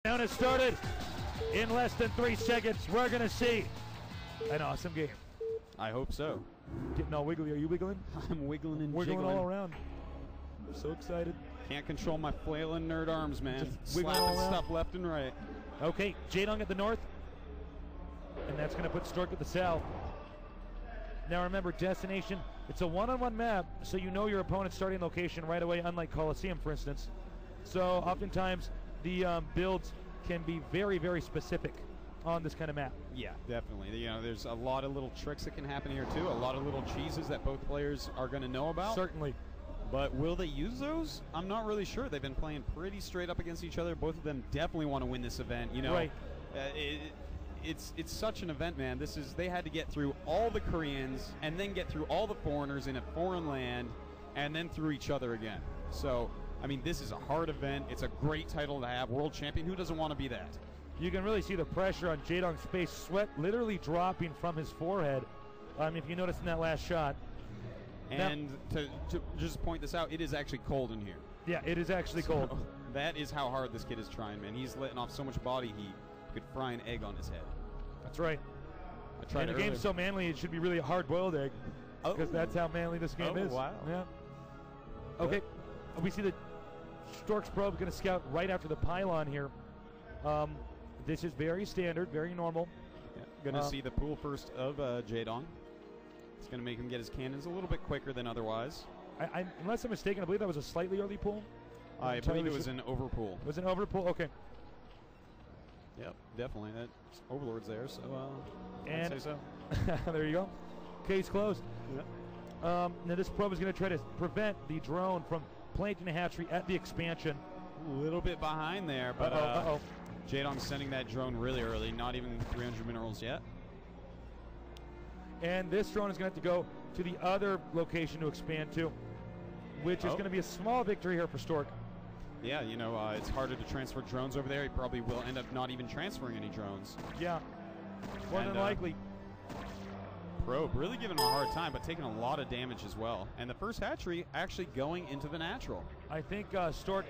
Down has started in less than 3 seconds. We're going to see an awesome game. I hope so. Getting all wiggly. Are you wiggling? I'm wiggling and wiggling jiggling. all around. I'm so excited. Can't control my flailing nerd arms, man. Just wiggling all Slapping around. stuff left and right. Okay, Jaedong at the north. And that's going to put Stork at the south. Now remember, destination, it's a one-on-one map, so you know your opponent's starting location right away, unlike Coliseum, for instance. So oftentimes, the builds can be very, very specific on this kind of map. Yeah, definitely. You know, there's a lot of little tricks that can happen here, too. A lot of little cheeses that both players are going to know about. Certainly. But will they use those? I'm not really sure. They've been playing pretty straight up against each other. Both of them definitely want to win this event. You know, right. It's such an event, man. They had to get through all the Koreans and then get through all the foreigners in a foreign land and then through each other again. So, I mean, this is a hard event. It's a great title to have. World champion. Who doesn't want to be that? You can really see the pressure on Jaedong's face, sweat literally dropping from his forehead, if you notice in that last shot. And to just point this out, it is actually cold in here. Yeah, it is actually cold. That is how hard this kid is trying, man. He's letting off so much body heat, you could fry an egg on his head. That's right. I tried and the game's so manly, it should be really a hard-boiled egg, because that's how manly this game is. Wow. Yeah. Okay, we see the Stork's probe going to scout right after the pylon here. This is very standard, very normal. Yeah. Going to see the pool first of Jaedong. It's going to make him get his cannons a little bit quicker than otherwise. Unless I'm mistaken, I believe that was a slightly early pool. I believe it was an overpool. It was an overpool? Okay. Yep, definitely. That Overlord's there, so and I'd say so. There you go. Case closed. Yep. Now this probe is going to try to prevent the drone from planting a hatchery at the expansion. A little bit behind there, but Jaedong's sending that drone really early, not even 300 minerals yet. And this drone is going to have to go to the other location to expand to, which is going to be a small victory here for Stork. Yeah, you know, it's harder to transfer drones over there. He probably will end up not even transferring any drones. Yeah, more than likely. Probe really giving him a hard time, but taking a lot of damage as well. And the first hatchery actually going into the natural. I think Stork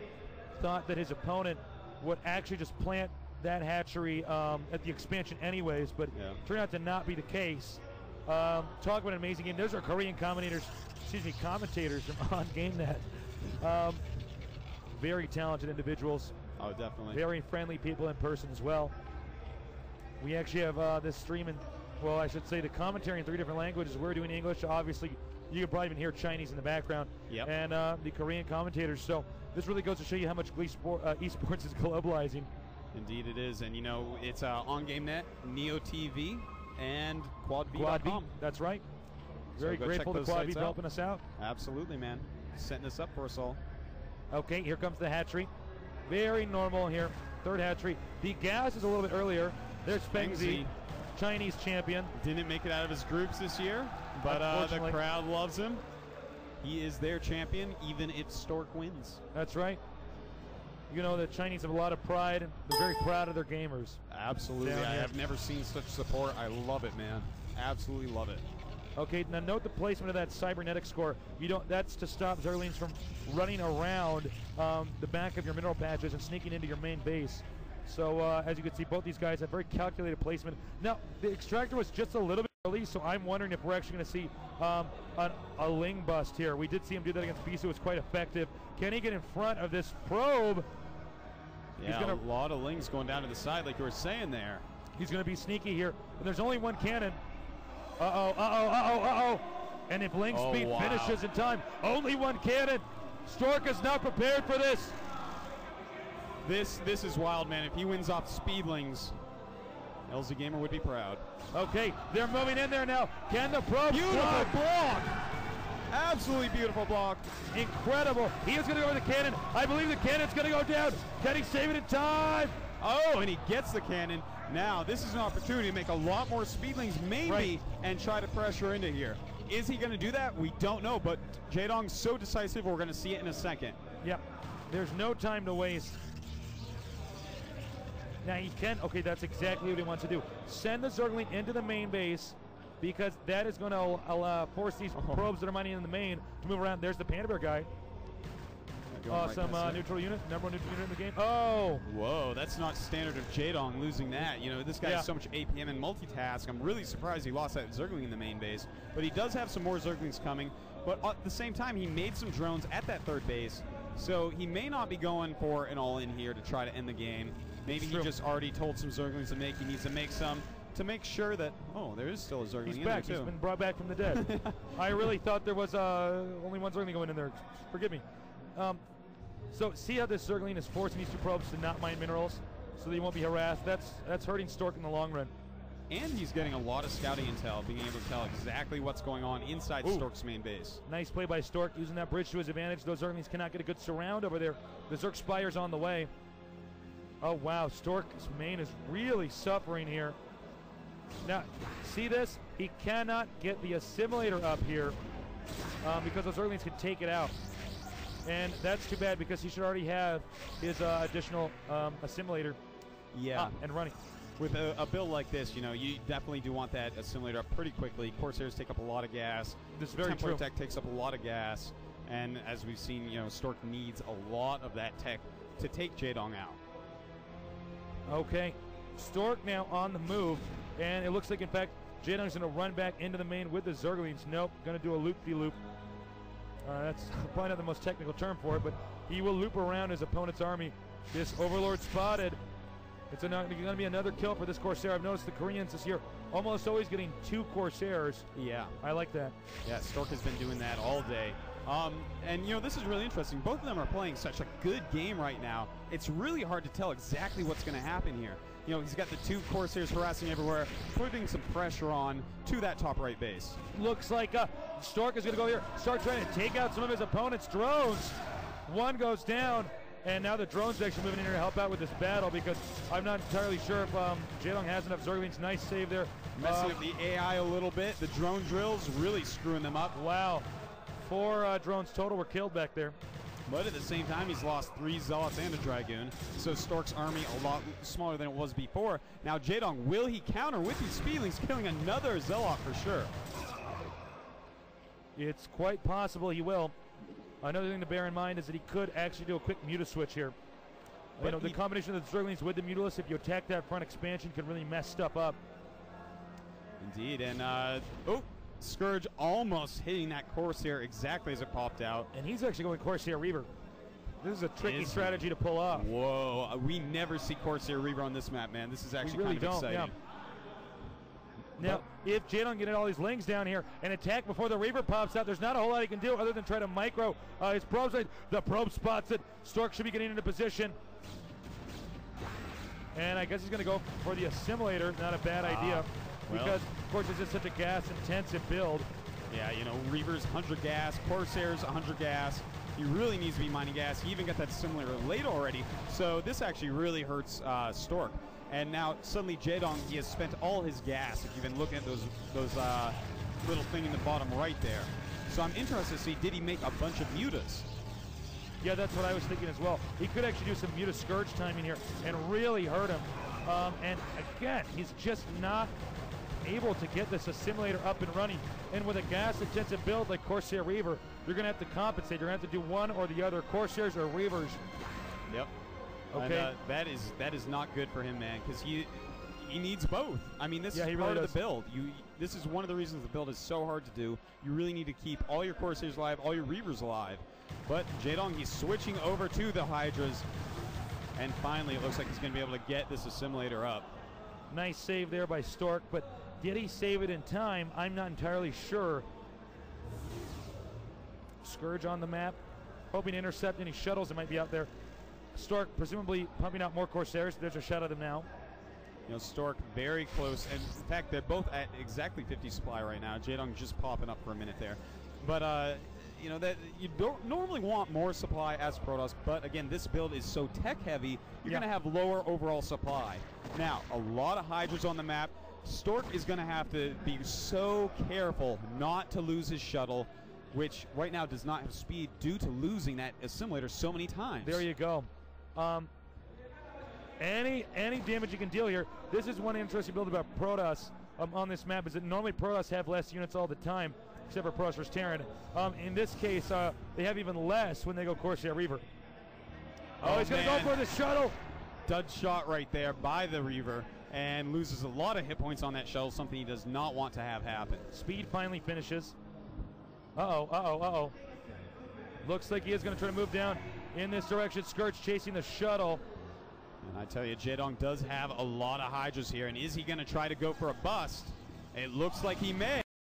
thought that his opponent would actually just plant that hatchery at the expansion anyways, but turned out to not be the case. Talk about an amazing game. Those are Korean commentators from On GameNet. Very talented individuals. Oh, definitely. Very friendly people in person as well. We actually have this stream in, well, I should say the commentary in 3 different languages. We're doing English. Obviously, you can probably even hear Chinese in the background. Yep. And the Korean commentators. So this really goes to show you how much esports is globalizing. Indeed it is. And, you know, it's On GameNet, Neo TV, and QuadB.com. That's right. Very grateful to QuadB for helping us out. Absolutely, man. Setting this up for us all. Okay, here comes the hatchery. Very normal here. Third hatchery. The gas is a little bit earlier. There's Fengzi, Chinese champion. Didn't make it out of his groups this year, but the crowd loves him. He is their champion, even if Stork wins. That's right. You know, the Chinese have a lot of pride, and they're very proud of their gamers. Absolutely. I have never seen such support. I love it, man. Absolutely love it. Okay, now note the placement of that cybernetic score. That's to stop Zerglings from running around the back of your mineral patches and sneaking into your main base. So as you can see, both these guys have very calculated placement. Now, the extractor was just a little bit early, so I'm wondering if we're actually going to see a Ling bust here. We did see him do that against Bisu. It was quite effective. Can he get in front of this probe? Yeah, a lot of Lings going down to the side like you were saying there. He's going to be sneaky here. And there's only one cannon. Uh-oh. And if Ling Speed finishes in time, only one cannon. Stork is not prepared for this. This is wild, man. If he wins off Speedlings, LZ Gamer would be proud. Okay, they're moving in there now. Can the probe? Beautiful block. Absolutely beautiful block. Incredible. He is going to go with the cannon. I believe the cannon's going to go down. Can he save it in time? Oh, and he gets the cannon. Now, this is an opportunity to make a lot more Speedlings, maybe, and try to pressure into here. Is he going to do that? We don't know, but Jaedong's so decisive, we're going to see it in a second. Yep. There's no time to waste. Now, he can, okay, that's exactly what he wants to do. Send the Zergling into the main base, because that is going to force these probes that are mining in the main to move around. There's the Panda Bear guy. Some neutral unit, number one neutral unit in the game. Oh! Whoa, that's not standard of Jaedong losing that. You know, this guy has so much APM and multitask. I'm really surprised he lost that Zergling in the main base. But he does have some more Zerglings coming. But at the same time, he made some drones at that third base. So he may not be going for an all-in here to try to end the game. Maybe he just already told some Zerglings to make. He needs to make some to make sure that, oh, there is still a Zergling in back. there, too. He's been brought back from the dead. I really thought there was only one Zergling going in there. Forgive me. So see how this Zergling is forcing these two probes to not mine minerals so they won't be harassed. That's hurting Stork in the long run. And he's getting a lot of scouting intel, being able to tell exactly what's going on inside Stork's main base. Nice play by Stork, using that bridge to his advantage. Those Zerglings cannot get a good surround over there. The Zerg Spire's on the way. Oh, wow. Stork's main is really suffering here. Now, see this? He cannot get the assimilator up here because those Zerglings can take it out. And that's too bad because he should already have his additional assimilator and running. With a build like this, you know, you definitely do want that assimilator up pretty quickly. Corsairs take up a lot of gas. This is very true. Tech takes up a lot of gas. And as we've seen, you know, Stork needs a lot of that tech to take Jaedong out. Okay. Stork now on the move. And it looks like, in fact, Jaedong's going to run back into the main with the Zerglings. Nope, going to do a loop-de-loop. That's probably not the most technical term for it, but he will loop around his opponent's army. This Overlord spotted. It's going to be another kill for this Corsair. I've noticed the Koreans this year almost always getting 2 Corsairs. Yeah. I like that. Yeah, Stork has been doing that all day. And, you know, this is really interesting. Both of them are playing such a good game right now. It's really hard to tell exactly what's going to happen here. You know, he's got the 2 Corsairs harassing everywhere, putting some pressure on to that top right base. Looks like Stork is going to go here, start trying to take out some of his opponent's drones. One goes down, and now the drones are actually moving in here to help out with this battle because I'm not entirely sure if Jaedong has enough Zerglings. Nice save there. Messing up the AI a little bit. The drone drills really screwing them up. Wow. 4 drones total were killed back there. But at the same time, he's lost 3 Zealots and a Dragoon. So Stork's army a lot smaller than it was before. Now Jaedong, will he counter with these Speedlings, killing another Zealot for sure? It's quite possible he will. Another thing to bear in mind is that he could actually do a quick Muta switch here. You know, the combination of the Zerglings with the Mutalisk, if you attack that front expansion, can really mess stuff up. Indeed, and Scourge almost hitting that Corsair exactly as it popped out. And he's actually going Corsair Reaver. This is a tricky strategy to pull off. Whoa, we never see Corsair Reaver on this map, man. This is actually kind of exciting. Yeah. Now, if Jaedong can get all these lings down here and attack before the Reaver pops out, there's not a whole lot he can do other than try to micro his probes. The probe spots it. Stork should be getting into position. And I guess he's going to go for the assimilator. Not a bad idea. Because, of course, it's just such a gas-intensive build. Yeah, you know, Reaver's 100 gas, Corsair's 100 gas. He really needs to be mining gas. He even got that assimilator late already. So this actually really hurts Stork. And now suddenly Jaedong, he has spent all his gas. If you've been looking at those little thing in the bottom right there. So I'm interested to see, did he make a bunch of mutas? Yeah, that's what I was thinking as well. He could actually do some muta Scourge timing here and really hurt him. And again, he's just not able to get this assimilator up and running. And with a gas-intensive build like Corsair Reaver, you're going to have to compensate. You're going to have to do one or the other, Corsairs or Reavers. Yep. Okay. And, that is not good for him, man, because he needs both. I mean, this is really part of the build. This is one of the reasons the build is so hard to do. You really need to keep all your Corsairs alive, all your Reavers alive. But Jaedong, he's switching over to the Hydras. And finally, it looks like he's going to be able to get this assimilator up. Nice save there by Stork, but did he save it in time? I'm not entirely sure. Scourge on the map, hoping to intercept any shuttles that might be out there. Stork presumably pumping out more Corsairs. There's a shot of them now. You know, Stork very close, and in fact, they're both at exactly 50 supply right now. Jaedong just popping up for a minute there. But, you know, that you don't normally want more supply as Protoss, but again, this build is so tech-heavy, you're going to have lower overall supply. Now, a lot of Hydras on the map. Stork is going to have to be so careful not to lose his shuttle, which right now does not have speed due to losing that assimilator so many times. There you go. Any damage you can deal here. This is one interesting build about Protoss on this map, is that normally Protoss have less units all the time. except for Pros vs. Terran. In this case, they have even less when they go Corsair Reaver. Oh, he's going to go for the shuttle. Dud shot right there by the Reaver, and loses a lot of hit points on that shuttle, something he does not want to have happen. Speed finally finishes. Uh-oh. Looks like he is going to try to move down in this direction. Scourge chasing the shuttle. And I tell you, Jaedong does have a lot of Hydras here, and is he going to try to go for a bust? It looks like he may.